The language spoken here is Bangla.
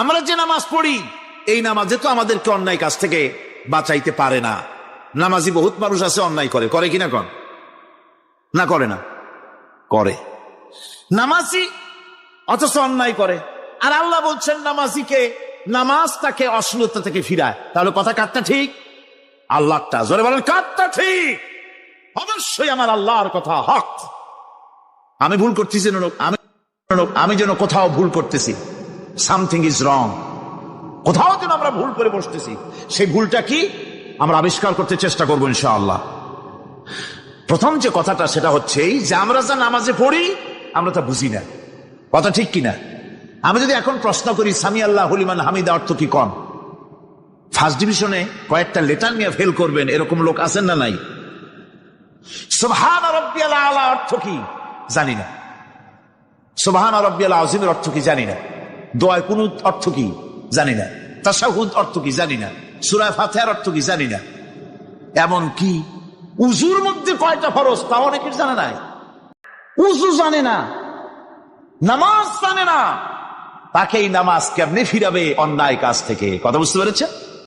আমরা যে নামাজ পড়ি এই নামাজে তো আমাদেরকে অন্যায় কাজ থেকে বাঁচাইতে পারে না। নামাজি বহুত মানুষ আছে অন্যায় করে, করে কিনা কন? না করে না? করে। নামাজি অথচ অন্যায় করে। আর আল্লাহ বলছেন নামাজিকে, নামাজ তাকে অশ্লীলতা থেকে ফিরায়। তাহলে কথা কাটটা ঠিক? আল্লাহটা জোরে বলেন, কাটটা ঠিক? অবশ্যই আমার আল্লাহর কথা হক। আমি ভুল করতেছি, আমি যেন কোথাও ভুল করতেছি, সামথিং ইজ রং, কোথাও যেন আমরা ভুল করে বসতেছি, সেই ভুলটা কি আমরা আবিষ্কার করতে চেষ্টা করবো ইনশাআল্লাহ। প্রথম যে কথাটা সেটা হচ্ছে যে আমরা যা নামাজে পড়ি আমরা তা বুঝি না। কথা ঠিক কিনা? আমি যদি এখন প্রশ্ন করি সামি আল্লাহ লিমান হামিদা অর্থ কি কন, ফার্স্ট ডিভিশনে কয়েকটা লেটার নিয়ে ফেল করবেন এরকম লোক আছেন না নাই? সুবহান রাব্বিয়াল আলা অর্থ কি জানি না, সুবহান রাব্বিয়াল আযীমের অর্থ কি জানি না, দোয়া কুনুত অর্থ কি জানি না, তাশাহুদ অর্থ কি জানি না, সূরা ফাতিহার অর্থ কি জানি না। এমন কি উযুর মধ্যে কয়টা ফরজ তা অনেকের জানা নাই। উযু জানে না, নামাজ জানে না, তাকে এই নামাজ কেমনে ফিরাবে অন্যায় কাজ থেকে? কথা বুঝতে পেরেছেন?